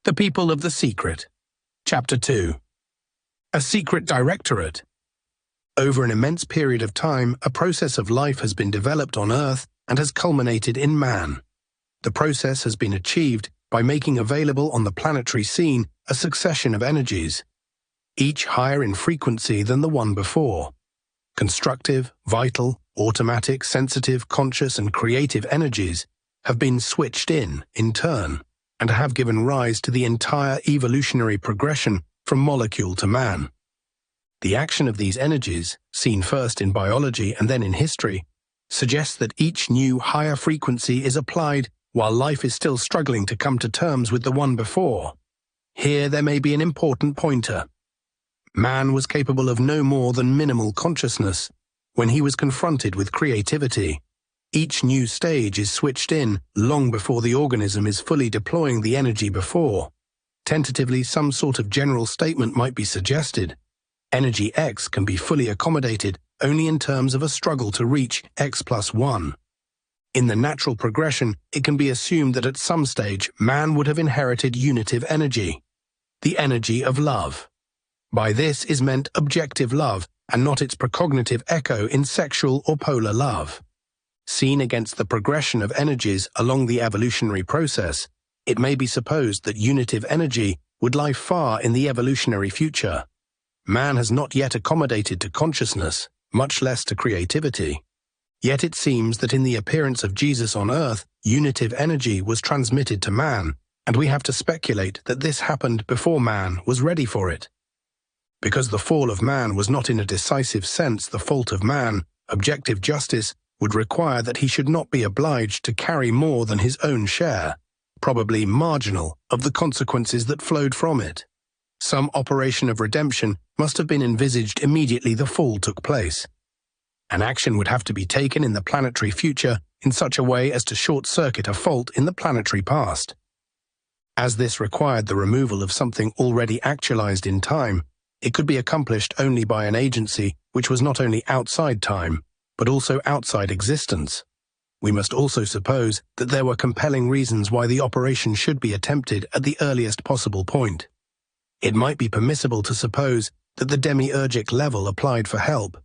The People of the Secret. Chapter 2. A Secret Directorate. Over an immense period of time, a process of life has been developed on Earth and has culminated in man. The process has been achieved by making available on the planetary scene a succession of energies, each higher in frequency than the one before. Constructive, vital, automatic, sensitive, conscious, and creative energies have been switched in turn, and have given rise to the entire evolutionary progression from molecule to man. The action of these energies, seen first in biology and then in history, suggests that each new higher frequency is applied while life is still struggling to come to terms with the one before. Here there may be an important pointer. Man was capable of no more than minimal consciousness when he was confronted with creativity. Each new stage is switched in long before the organism is fully deploying the energy before. Tentatively, some sort of general statement might be suggested. Energy X can be fully accommodated only in terms of a struggle to reach X+1. In the natural progression, it can be assumed that at some stage man would have inherited unitive energy, the energy of love. By this is meant objective love and not its precognitive echo in sexual or polar love. Seen against the progression of energies along the evolutionary process, it may be supposed that unitive energy would lie far in the evolutionary future. Man has not yet accommodated to consciousness, much less to creativity. Yet it seems that in the appearance of Jesus on earth, unitive energy was transmitted to man, and we have to speculate that this happened before man was ready for it. Because the fall of man was not in a decisive sense the fault of man, objective justice would require that he should not be obliged to carry more than his own share, probably marginal, of the consequences that flowed from it. Some operation of redemption must have been envisaged immediately the fall took place. An action would have to be taken in the planetary future in such a way as to short-circuit a fault in the planetary past. As this required the removal of something already actualized in time, it could be accomplished only by an agency which was not only outside time, but also outside existence. We must also suppose that there were compelling reasons why the operation should be attempted at the earliest possible point. It might be permissible to suppose that the demiurgic level applied for help.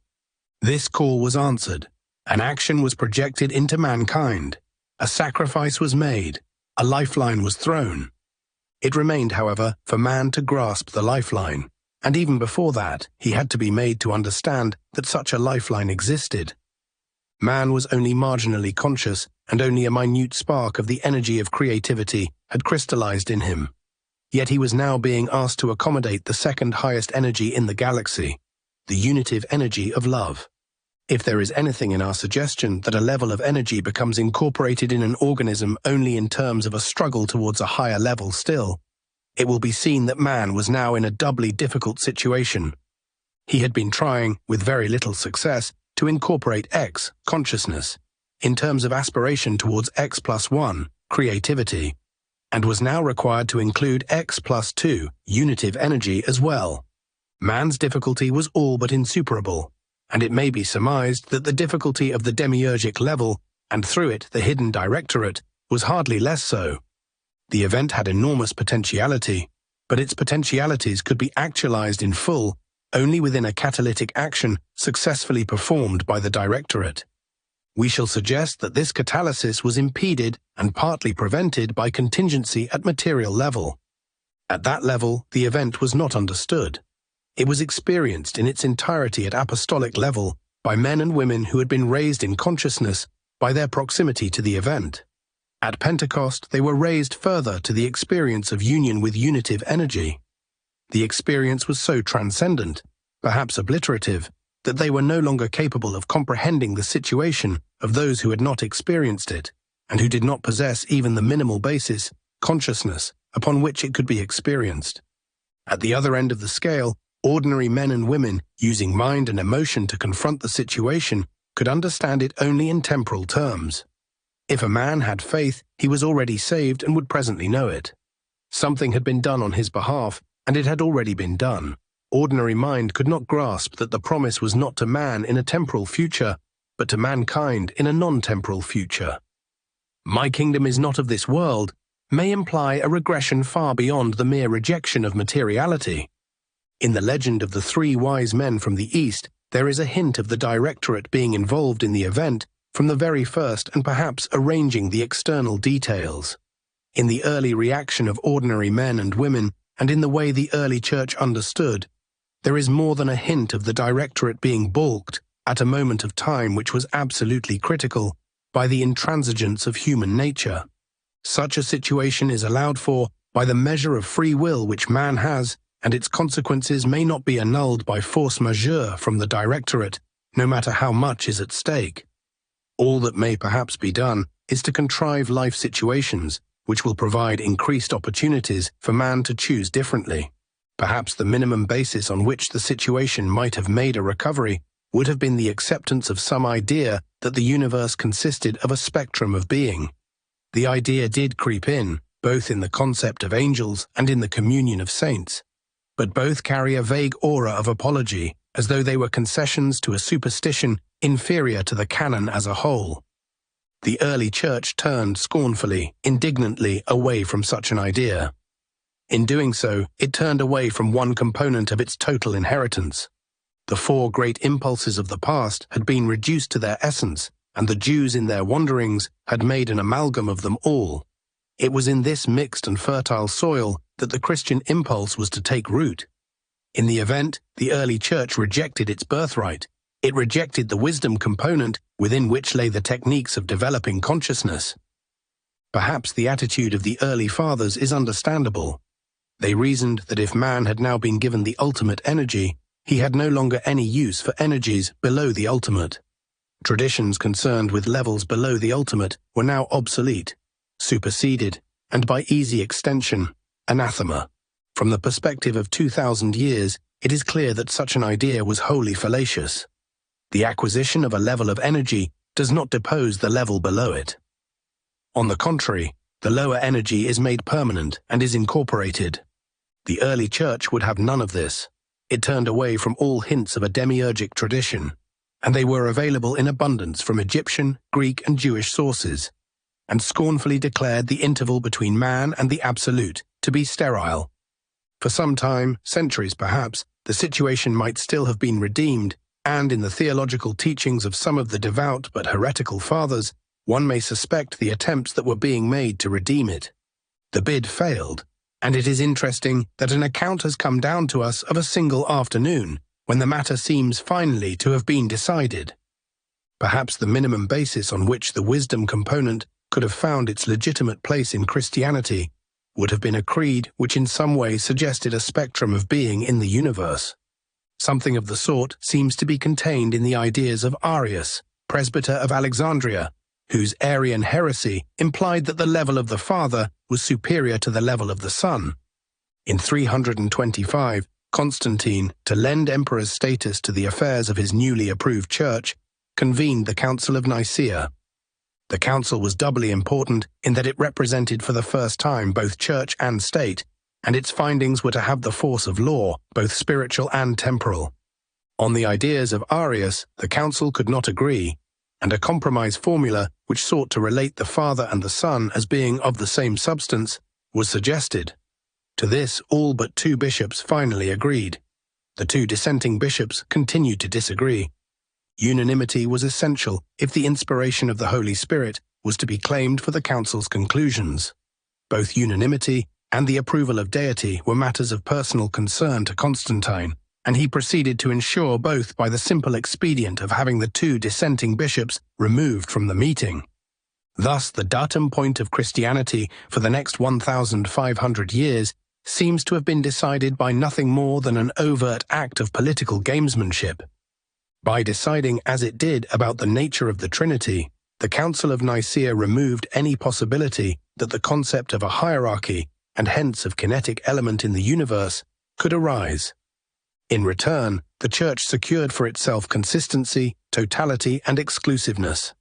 This call was answered. An action was projected into mankind. A sacrifice was made. A lifeline was thrown. It remained, however, for man to grasp the lifeline, and even before that, he had to be made to understand that such a lifeline existed. Man was only marginally conscious, and only a minute spark of the energy of creativity had crystallized in him. Yet he was now being asked to accommodate the second highest energy in the galaxy, the unitive energy of love. If there is anything in our suggestion that a level of energy becomes incorporated in an organism only in terms of a struggle towards a higher level still, it will be seen that man was now in a doubly difficult situation. He had been trying, with very little success, to incorporate X, consciousness, in terms of aspiration towards X+1, creativity, and was now required to include X+2, unitive energy as well. Man's difficulty was all but insuperable, and it may be surmised that the difficulty of the demiurgic level, and through it the hidden directorate, was hardly less so. The event had enormous potentiality, but its potentialities could be actualized in full only within a catalytic action successfully performed by the Directorate. We shall suggest that this catalysis was impeded and partly prevented by contingency at material level. At that level, the event was not understood. It was experienced in its entirety at apostolic level by men and women who had been raised in consciousness by their proximity to the event. At Pentecost, they were raised further to the experience of union with unitive energy. The experience was so transcendent, perhaps obliterative, that they were no longer capable of comprehending the situation of those who had not experienced it, and who did not possess even the minimal basis, consciousness, upon which it could be experienced. At the other end of the scale, ordinary men and women, using mind and emotion to confront the situation, could understand it only in temporal terms. If a man had faith, he was already saved and would presently know it. Something had been done on his behalf, and it had already been done. Ordinary mind could not grasp that the promise was not to man in a temporal future, but to mankind in a non-temporal future. My kingdom is not of this world, may imply a regression far beyond the mere rejection of materiality. In the legend of the three wise men from the East, there is a hint of the Directorate being involved in the event from the very first and perhaps arranging the external details. In the early reaction of ordinary men and women, and in the way the early church understood, there is more than a hint of the Directorate being balked at a moment of time which was absolutely critical by the intransigence of human nature. Such a situation is allowed for by the measure of free will which man has, and its consequences may not be annulled by force majeure from the Directorate, no matter how much is at stake. All that may perhaps be done is to contrive life situations which will provide increased opportunities for man to choose differently. Perhaps the minimum basis on which the situation might have made a recovery would have been the acceptance of some idea that the universe consisted of a spectrum of being. The idea did creep in, both in the concept of angels and in the communion of saints, but both carry a vague aura of apology, as though they were concessions to a superstition inferior to the canon as a whole. The early church turned scornfully, indignantly away from such an idea. In doing so, it turned away from one component of its total inheritance. The four great impulses of the past had been reduced to their essence, and the Jews in their wanderings had made an amalgam of them all. It was in this mixed and fertile soil that the Christian impulse was to take root. In the event, the early church rejected its birthright. It rejected the wisdom component within which lay the techniques of developing consciousness. Perhaps the attitude of the early fathers is understandable. They reasoned that if man had now been given the ultimate energy, he had no longer any use for energies below the ultimate. Traditions concerned with levels below the ultimate were now obsolete, superseded, and by easy extension, anathema. From the perspective of 2,000 years, it is clear that such an idea was wholly fallacious. The acquisition of a level of energy does not depose the level below it. On the contrary, the lower energy is made permanent and is incorporated. The early church would have none of this. It turned away from all hints of a demiurgic tradition, and they were available in abundance from Egyptian, Greek, and Jewish sources, and scornfully declared the interval between man and the absolute to be sterile. For some time, centuries perhaps, the situation might still have been redeemed, and in the theological teachings of some of the devout but heretical fathers, one may suspect the attempts that were being made to redeem it. The bid failed, and it is interesting that an account has come down to us of a single afternoon, when the matter seems finally to have been decided. Perhaps the minimum basis on which the wisdom component could have found its legitimate place in Christianity would have been a creed which in some way suggested a spectrum of being in the universe. Something of the sort seems to be contained in the ideas of Arius, presbyter of Alexandria, whose Arian heresy implied that the level of the Father was superior to the level of the Son. In 325, Constantine, to lend emperor's status to the affairs of his newly approved church, convened the Council of Nicaea. The council was doubly important in that it represented for the first time both church and state, and its findings were to have the force of law, both spiritual and temporal. On the ideas of Arius, the council could not agree, and a compromise formula which sought to relate the Father and the Son as being of the same substance was suggested. To this, all but two bishops finally agreed. The two dissenting bishops continued to disagree. Unanimity was essential if the inspiration of the Holy Spirit was to be claimed for the council's conclusions. Both unanimity and the approval of deity were matters of personal concern to Constantine, and he proceeded to ensure both by the simple expedient of having the two dissenting bishops removed from the meeting. Thus, the datum point of Christianity for the next 1,500 years seems to have been decided by nothing more than an overt act of political gamesmanship. By deciding as it did about the nature of the Trinity, the Council of Nicaea removed any possibility that the concept of a hierarchy, and hence of kinetic element in the universe, could arise. In return, the Church secured for itself consistency, totality, and exclusiveness.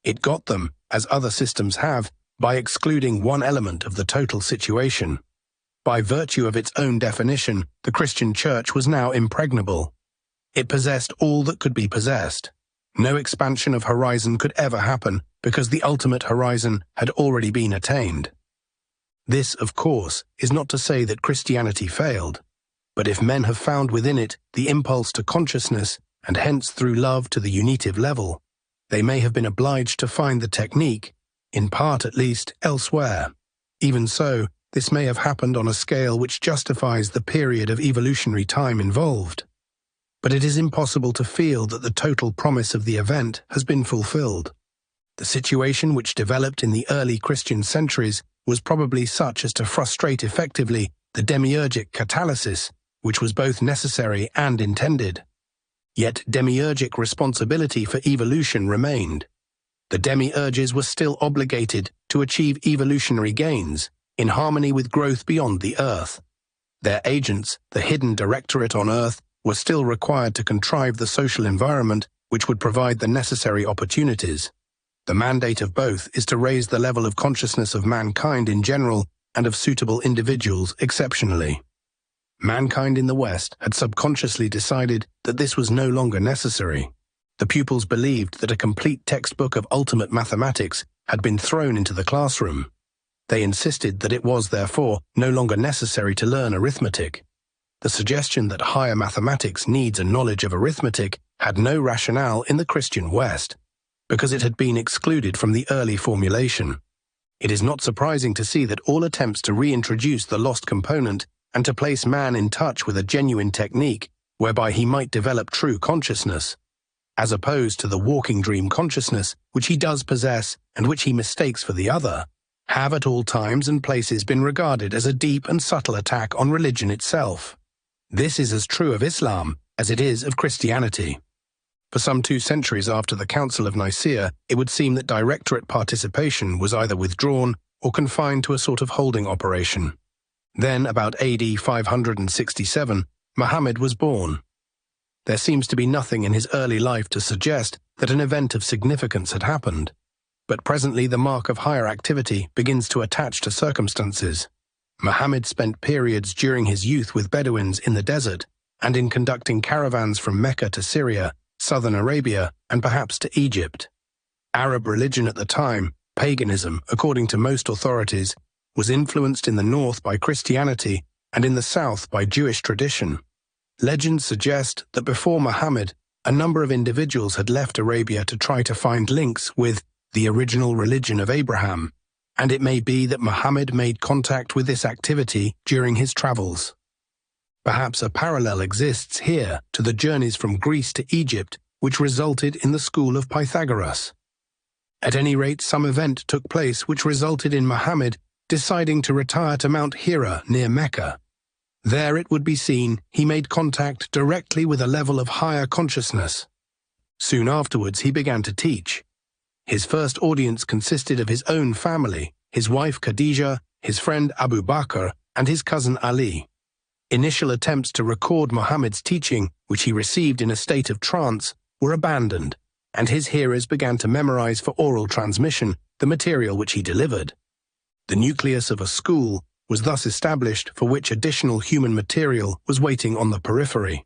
It got them, as other systems have, by excluding one element of the total situation. By virtue of its own definition, the Christian Church was now impregnable. It possessed all that could be possessed. No expansion of horizon could ever happen because the ultimate horizon had already been attained. This, of course, is not to say that Christianity failed, but if men have found within it the impulse to consciousness, and hence through love to the unitive level, they may have been obliged to find the technique, in part at least, elsewhere. Even so, this may have happened on a scale which justifies the period of evolutionary time involved. But it is impossible to feel that the total promise of the event has been fulfilled. The situation which developed in the early Christian centuries was probably such as to frustrate effectively the demiurgic catalysis, which was both necessary and intended. Yet demiurgic responsibility for evolution remained. The demiurges were still obligated to achieve evolutionary gains, in harmony with growth beyond the earth. Their agents, the hidden Directorate on earth, were still required to contrive the social environment which would provide the necessary opportunities. The mandate of both is to raise the level of consciousness of mankind in general and of suitable individuals exceptionally. Mankind in the West had subconsciously decided that this was no longer necessary. The pupils believed that a complete textbook of ultimate mathematics had been thrown into the classroom. They insisted that it was, therefore, no longer necessary to learn arithmetic. The suggestion that higher mathematics needs a knowledge of arithmetic had no rationale in the Christian West, because it had been excluded from the early formulation. It is not surprising to see that all attempts to reintroduce the lost component and to place man in touch with a genuine technique whereby he might develop true consciousness, as opposed to the walking dream consciousness which he does possess and which he mistakes for the other, have at all times and places been regarded as a deep and subtle attack on religion itself. This is as true of Islam as it is of Christianity. For some 2 centuries after the Council of Nicaea, it would seem that Directorate participation was either withdrawn or confined to a sort of holding operation. Then, about AD 567, Muhammad was born. There seems to be nothing in his early life to suggest that an event of significance had happened, but presently the mark of higher activity begins to attach to circumstances. Muhammad spent periods during his youth with Bedouins in the desert and in conducting caravans from Mecca to Syria, southern Arabia, and perhaps to Egypt. Arab religion at the time, paganism, according to most authorities, was influenced in the north by Christianity and in the south by Jewish tradition. Legends suggest that before Muhammad, a number of individuals had left Arabia to try to find links with the original religion of Abraham, and it may be that Muhammad made contact with this activity during his travels. Perhaps a parallel exists here to the journeys from Greece to Egypt which resulted in the school of Pythagoras. At any rate, some event took place which resulted in Muhammad deciding to retire to Mount Hira near Mecca. There, it would be seen, he made contact directly with a level of higher consciousness. Soon afterwards, he began to teach. His first audience consisted of his own family, his wife Khadija, his friend Abu Bakr, and his cousin Ali. Initial attempts to record Muhammad's teaching, which he received in a state of trance, were abandoned, and his hearers began to memorize for oral transmission the material which he delivered. The nucleus of a school was thus established for which additional human material was waiting on the periphery.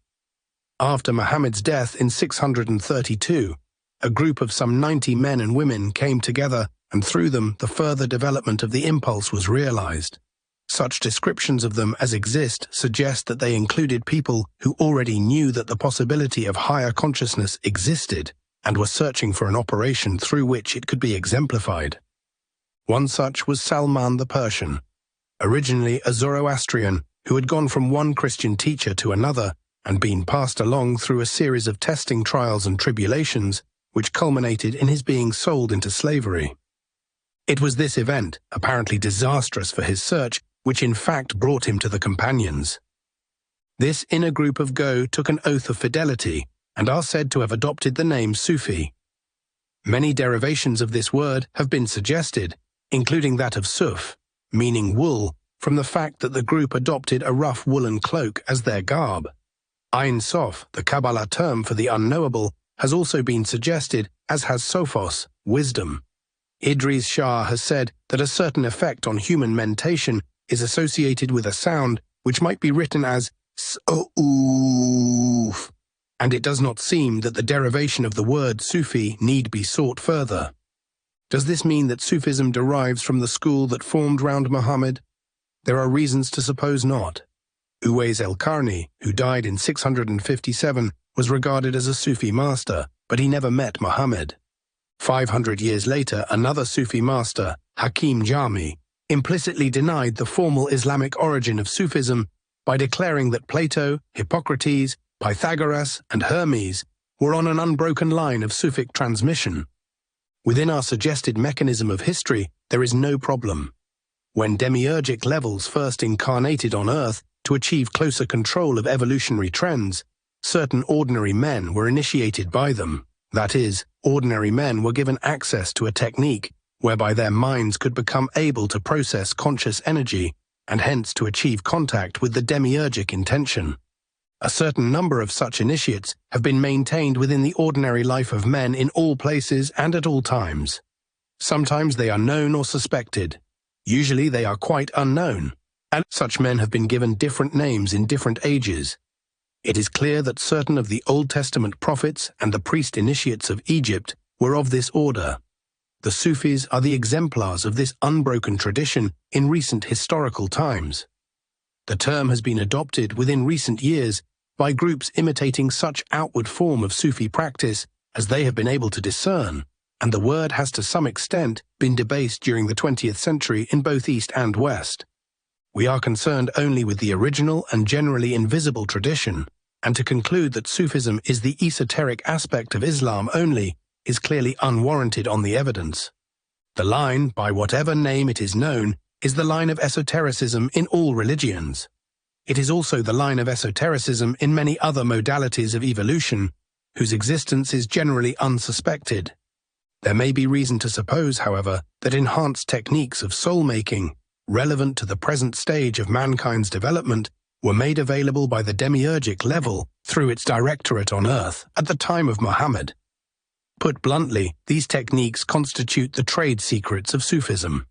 After Muhammad's death in 632, a group of some 90 men and women came together, and through them the further development of the impulse was realized. Such descriptions of them as exist suggest that they included people who already knew that the possibility of higher consciousness existed and were searching for an operation through which it could be exemplified. One such was Salman the Persian, originally a Zoroastrian who had gone from one Christian teacher to another and been passed along through a series of testing trials and tribulations which culminated in his being sold into slavery. It was this event, apparently disastrous for his search, which in fact brought him to the companions. This inner group of Go took an oath of fidelity and are said to have adopted the name Sufi. Many derivations of this word have been suggested, including that of Suf, meaning wool, from the fact that the group adopted a rough woolen cloak as their garb. Ein Sof, the Kabbalah term for the unknowable, has also been suggested, as has Sophos, wisdom. Idries Shah has said that a certain effect on human mentation is associated with a sound which might be written as Soof, and it does not seem that the derivation of the word Sufi need be sought further. Does this mean that Sufism derives from the school that formed round Muhammad, There are reasons to suppose not. Uwais el-Qarni, who died in 657, was regarded as a Sufi master, but he never met Muhammad. 500 years later, another Sufi master, Hakim Jami, implicitly denied the formal Islamic origin of Sufism by declaring that Plato, Hippocrates, Pythagoras, and Hermes were on an unbroken line of Sufic transmission. Within our suggested mechanism of history, there is no problem. When demiurgic levels first incarnated on Earth to achieve closer control of evolutionary trends, certain ordinary men were initiated by them. That is, ordinary men were given access to a technique whereby their minds could become able to process conscious energy and hence to achieve contact with the demiurgic intention. A certain number of such initiates have been maintained within the ordinary life of men in all places and at all times. Sometimes they are known or suspected. Usually they are quite unknown, and such men have been given different names in different ages. It is clear that certain of the Old Testament prophets and the priest initiates of Egypt were of this order. The Sufis are the exemplars of this unbroken tradition in recent historical times. The term has been adopted within recent years by groups imitating such outward form of Sufi practice as they have been able to discern, and the word has to some extent been debased during the 20th century in both East and West. We are concerned only with the original and generally invisible tradition, and to conclude that Sufism is the esoteric aspect of Islam only is clearly unwarranted on the evidence. The line, by whatever name it is known, is the line of esotericism in all religions. It is also the line of esotericism in many other modalities of evolution, whose existence is generally unsuspected. There may be reason to suppose, however, that enhanced techniques of soul-making, relevant to the present stage of mankind's development, were made available by the demiurgic level through its directorate on Earth at the time of Muhammad. Put bluntly, these techniques constitute the trade secrets of Sufism.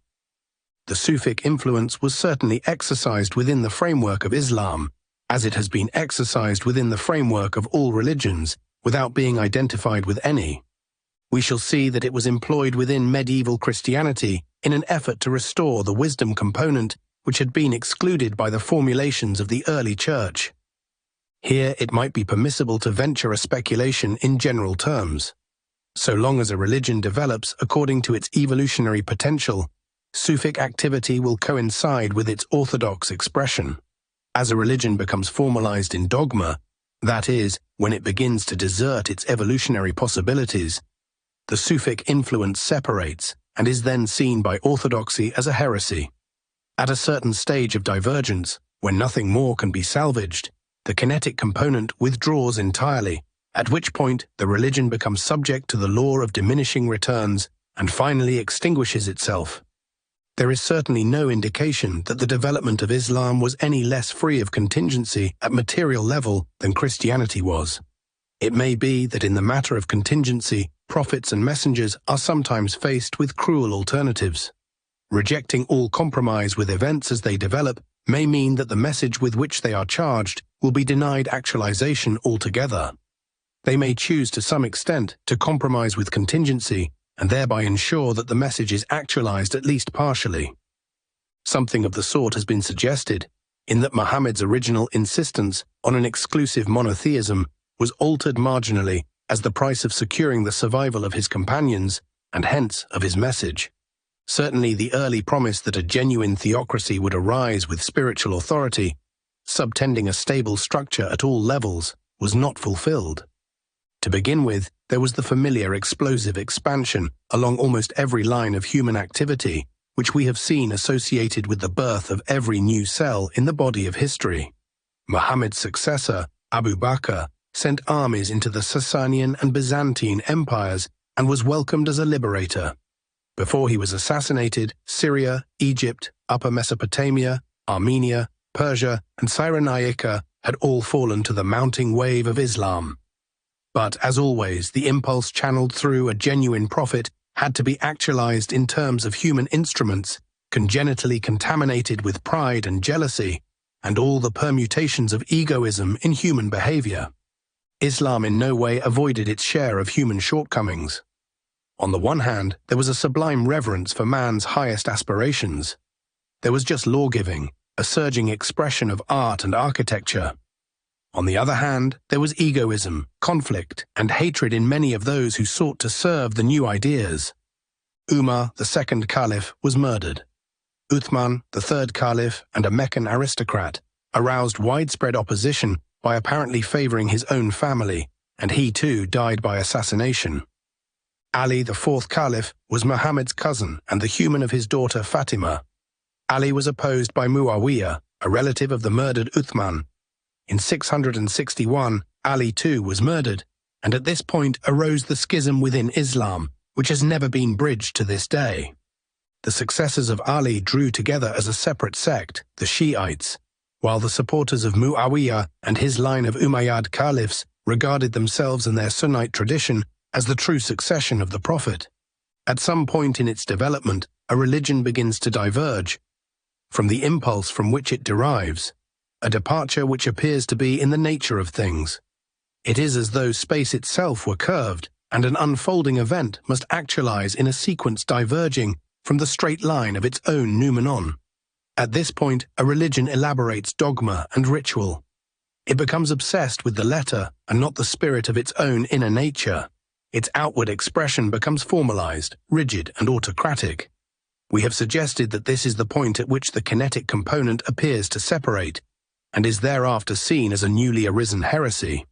The Sufic influence was certainly exercised within the framework of Islam, as it has been exercised within the framework of all religions, without being identified with any. We shall see that it was employed within medieval Christianity in an effort to restore the wisdom component which had been excluded by the formulations of the early church. Here it might be permissible to venture a speculation in general terms. So long as a religion develops according to its evolutionary potential, Sufic activity will coincide with its orthodox expression. As a religion becomes formalized in dogma, that is, when it begins to desert its evolutionary possibilities, the Sufic influence separates and is then seen by orthodoxy as a heresy. At a certain stage of divergence, when nothing more can be salvaged, the kinetic component withdraws entirely, at which point the religion becomes subject to the law of diminishing returns and finally extinguishes itself. There is certainly no indication that the development of Islam was any less free of contingency at material level than Christianity was. It may be that in the matter of contingency, prophets and messengers are sometimes faced with cruel alternatives. Rejecting all compromise with events as they develop may mean that the message with which they are charged will be denied actualization altogether. They may choose to some extent to compromise with contingency and thereby ensure that the message is actualized at least partially. Something of the sort has been suggested, in that Muhammad's original insistence on an exclusive monotheism was altered marginally as the price of securing the survival of his companions and hence of his message. Certainly the early promise that a genuine theocracy would arise with spiritual authority, subtending a stable structure at all levels, was not fulfilled. To begin with, there was the familiar explosive expansion along almost every line of human activity, which we have seen associated with the birth of every new cell in the body of history. Muhammad's successor, Abu Bakr, sent armies into the Sasanian and Byzantine empires and was welcomed as a liberator. Before he was assassinated, Syria, Egypt, Upper Mesopotamia, Armenia, Persia, and Cyrenaica had all fallen to the mounting wave of Islam. But, as always, the impulse channeled through a genuine prophet had to be actualized in terms of human instruments, congenitally contaminated with pride and jealousy, and all the permutations of egoism in human behavior. Islam in no way avoided its share of human shortcomings. On the one hand, there was a sublime reverence for man's highest aspirations. There was just law-giving, a surging expression of art and architecture. On the other hand, there was egoism, conflict, and hatred in many of those who sought to serve the new ideas. Umar, the second caliph, was murdered. Uthman, the third caliph and a Meccan aristocrat, aroused widespread opposition by apparently favoring his own family, and he too died by assassination. Ali, the fourth caliph, was Muhammad's cousin and the human of his daughter Fatima. Ali was opposed by Muawiyah, a relative of the murdered Uthman. In 661, Ali too was murdered, and at this point arose the schism within Islam, which has never been bridged to this day. The successors of Ali drew together as a separate sect, the Shiites, while the supporters of Muawiyah and his line of Umayyad caliphs regarded themselves and their Sunnite tradition as the true succession of the Prophet. At some point in its development, a religion begins to diverge from the impulse from which it derives, a departure which appears to be in the nature of things. It is as though space itself were curved, and an unfolding event must actualize in a sequence diverging from the straight line of its own noumenon. At this point, a religion elaborates dogma and ritual. It becomes obsessed with the letter and not the spirit of its own inner nature. Its outward expression becomes formalized, rigid, and autocratic. We have suggested that this is the point at which the kinetic component appears to separate, and is thereafter seen as a newly arisen heresy.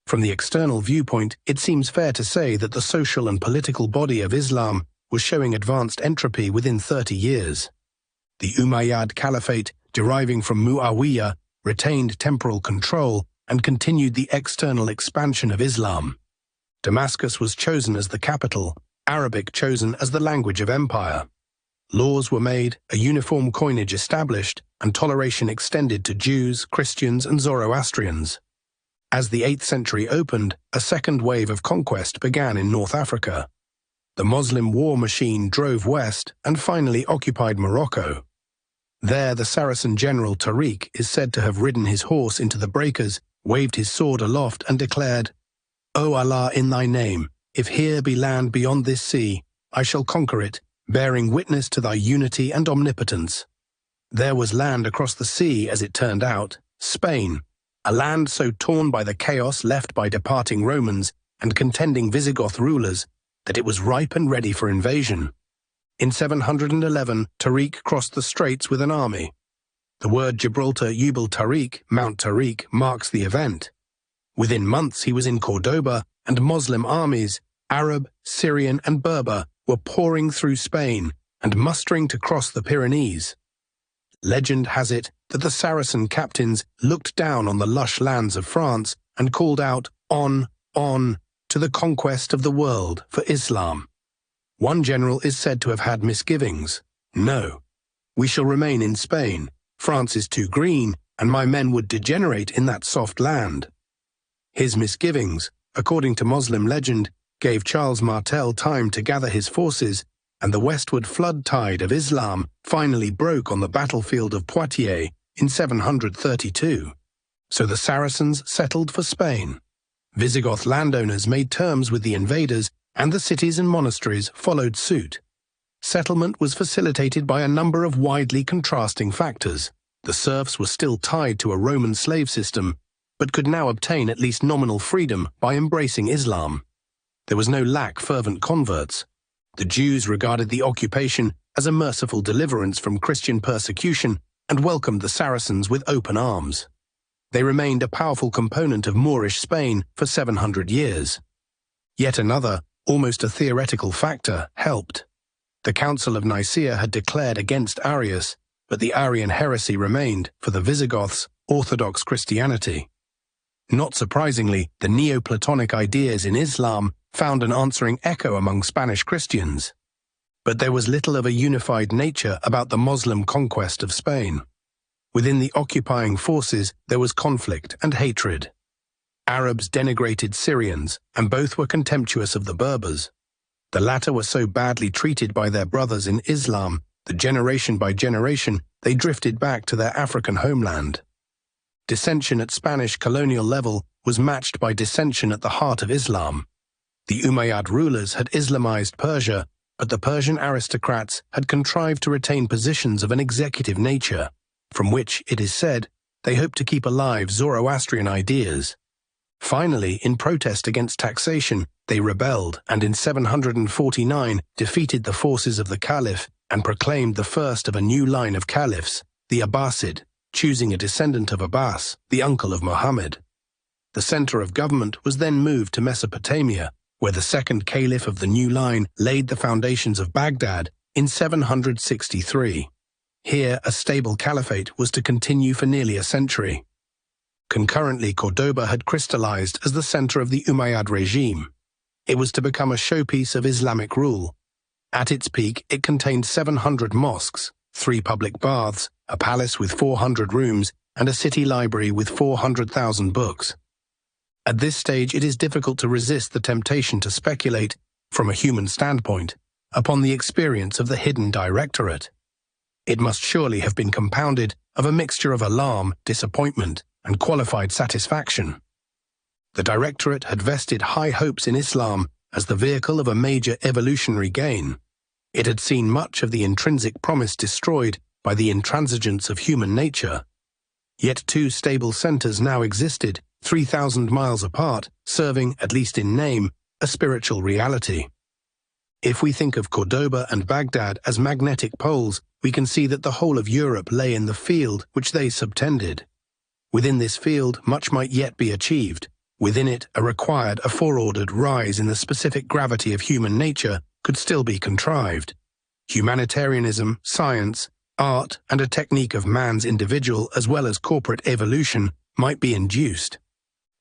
From the external viewpoint, it seems fair to say that the social and political body of Islam was showing advanced entropy within 30 years. The Umayyad Caliphate, deriving from Muawiyah, retained temporal control and continued the external expansion of Islam. Damascus was chosen as the capital, Arabic chosen as the language of empire. Laws were made, a uniform coinage established, and toleration extended to Jews, Christians, and Zoroastrians. As the 8th century opened, a second wave of conquest began in North Africa. The Muslim war machine drove west and finally occupied Morocco. There, the Saracen general Tariq is said to have ridden his horse into the breakers, waved his sword aloft, and declared, "O Allah, in thy name, if here be land beyond this sea, I shall conquer it, bearing witness to thy unity and omnipotence." There was land across the sea, as it turned out, Spain, a land so torn by the chaos left by departing Romans and contending Visigoth rulers that it was ripe and ready for invasion. In 711, Tariq crossed the straits with an army. The word Gibraltar Jubal Tariq, Mount Tariq, marks the event. Within months he was in Cordoba, and Muslim armies, Arab, Syrian, and Berber, were pouring through Spain and mustering to cross the Pyrenees. Legend has it that the Saracen captains looked down on the lush lands of France and called out, on, to the conquest of the world for Islam. One general is said to have had misgivings. "No, we shall remain in Spain. France is too green, and my men would degenerate in that soft land." His misgivings, according to Muslim legend, gave Charles Martel time to gather his forces, and the westward flood tide of Islam finally broke on the battlefield of Poitiers in 732. So the Saracens settled for Spain. Visigoth landowners made terms with the invaders, and the cities and monasteries followed suit. Settlement was facilitated by a number of widely contrasting factors. The serfs were still tied to a Roman slave system, but could now obtain at least nominal freedom by embracing Islam. There was no lack of fervent converts. The Jews regarded the occupation as a merciful deliverance from Christian persecution and welcomed the Saracens with open arms. They remained a powerful component of Moorish Spain for 700 years. Yet another, almost a theoretical factor, helped. The Council of Nicaea had declared against Arius, but the Arian heresy remained, for the Visigoths, Orthodox Christianity. Not surprisingly, the Neoplatonic ideas in Islam found an answering echo among Spanish Christians. But there was little of a unified nature about the Muslim conquest of Spain. Within the occupying forces, there was conflict and hatred. Arabs denigrated Syrians, and both were contemptuous of the Berbers. The latter were so badly treated by their brothers in Islam that generation by generation they drifted back to their African homeland. Dissension at Spanish colonial level was matched by dissension at the heart of Islam. The Umayyad rulers had Islamized Persia, but the Persian aristocrats had contrived to retain positions of an executive nature. from which, it is said, they hoped to keep alive Zoroastrian ideas. Finally, in protest against taxation, they rebelled and in 749 defeated the forces of the Caliph and proclaimed the first of a new line of caliphs, the Abbasid, choosing a descendant of Abbas, the uncle of Muhammad. The center of government was then moved to Mesopotamia, where the second caliph of the new line laid the foundations of Baghdad in 763. Here, a stable caliphate was to continue for nearly a century. Concurrently, Cordoba had crystallized as the center of the Umayyad regime. It was to become a showpiece of Islamic rule. At its peak, it contained 700 mosques, 3 public baths, a palace with 400 rooms, and a city library with 400,000 books. At this stage, it is difficult to resist the temptation to speculate, from a human standpoint, upon the experience of the hidden Directorate. It must surely have been compounded of a mixture of alarm, disappointment, and qualified satisfaction. The Directorate had vested high hopes in Islam as the vehicle of a major evolutionary gain. It had seen much of the intrinsic promise destroyed by the intransigence of human nature. Yet 2 stable centers now existed, 3,000 miles apart, serving, at least in name, a spiritual reality. If we think of Cordoba and Baghdad as magnetic poles, we can see that the whole of Europe lay in the field which they subtended. Within this field, much might yet be achieved. Within it, a foreordered rise in the specific gravity of human nature could still be contrived. Humanitarianism, science, art, and a technique of man's individual as well as corporate evolution might be induced.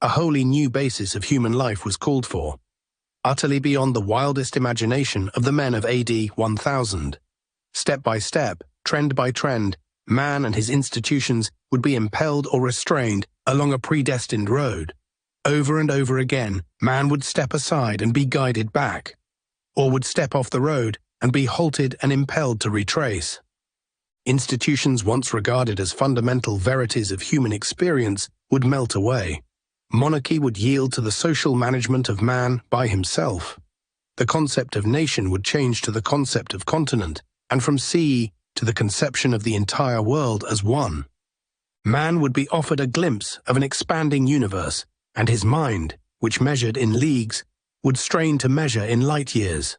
A wholly new basis of human life was called for, utterly beyond the wildest imagination of the men of AD 1000. Step by step, trend by trend, man and his institutions would be impelled or restrained along a predestined road. Over and over again, man would step aside and be guided back, or would step off the road and be halted and impelled to retrace. Institutions once regarded as fundamental verities of human experience would melt away. Monarchy would yield to the social management of man by himself. The concept of nation would change to the concept of continent, and from sea to the conception of the entire world as one. Man would be offered a glimpse of an expanding universe, and his mind, which measured in leagues, would strain to measure in light years.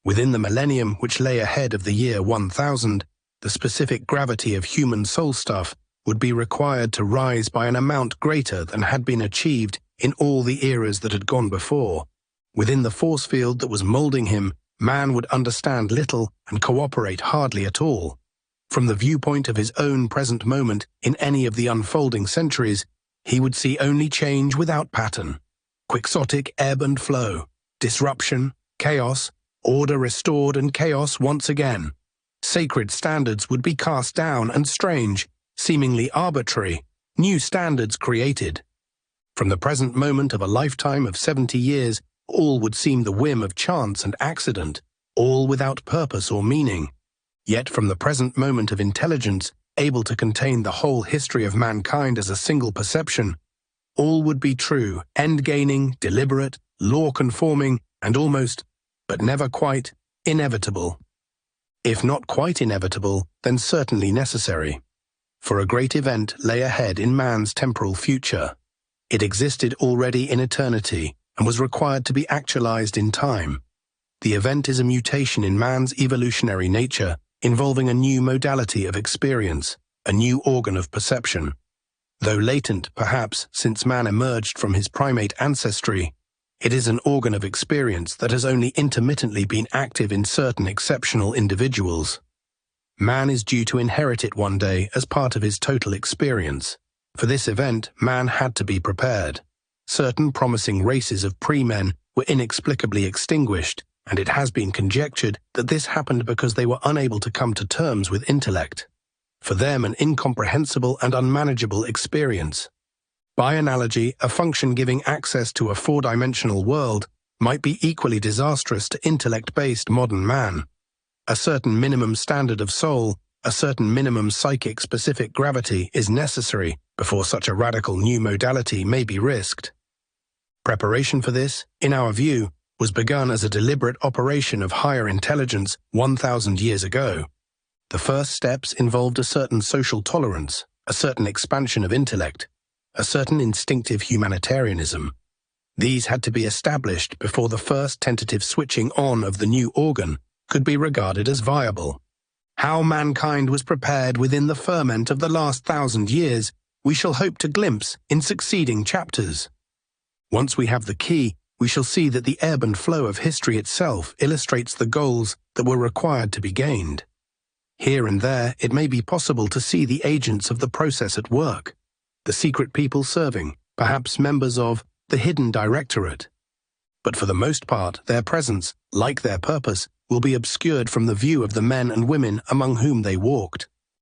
Within the millennium which lay ahead of the year 1000, the specific gravity of human soul stuff would be required to rise by an amount greater than had been achieved in all the eras that had gone before. Within the force field that was molding him, man would understand little and cooperate hardly at all. From the viewpoint of his own present moment in any of the unfolding centuries, he would see only change without pattern, quixotic ebb and flow, disruption, chaos, order restored and chaos once again. Sacred standards would be cast down and strange, seemingly arbitrary, new standards created. From the present moment of a lifetime of 70 years, all would seem the whim of chance and accident, all without purpose or meaning. Yet from the present moment of intelligence, able to contain the whole history of mankind as a single perception, all would be true, end-gaining, deliberate, law-conforming, and almost, but never quite, inevitable. If not quite inevitable, then certainly necessary. For a great event lay ahead in man's temporal future. It existed already in eternity and was required to be actualized in time. The event is a mutation in man's evolutionary nature, involving a new modality of experience, a new organ of perception. Though latent, perhaps, since man emerged from his primate ancestry, it is an organ of experience that has only intermittently been active in certain exceptional individuals. Man is due to inherit it one day as part of his total experience. For this event, man had to be prepared. Certain promising races of pre-men were inexplicably extinguished, and it has been conjectured that this happened because they were unable to come to terms with intellect. For them, an incomprehensible and unmanageable experience. By analogy, a function giving access to a four-dimensional world might be equally disastrous to intellect-based modern man. A certain minimum standard of soul, a certain minimum psychic-specific gravity is necessary before such a radical new modality may be risked. Preparation for this, in our view, was begun as a deliberate operation of higher intelligence 1,000 years ago. The first steps involved a certain social tolerance, a certain expansion of intellect, a certain instinctive humanitarianism. These had to be established before the first tentative switching on of the new organ could be regarded as viable. How mankind was prepared within the ferment of the last 1,000 years, we shall hope to glimpse in succeeding chapters. Once we have the key, we shall see that the ebb and flow of history itself illustrates the goals that were required to be gained. Here and there, it may be possible to see the agents of the process at work, the secret people serving, perhaps members of the hidden Directorate. But for the most part, their presence, like their purpose, will be obscured from the view of the men and women among whom they walked.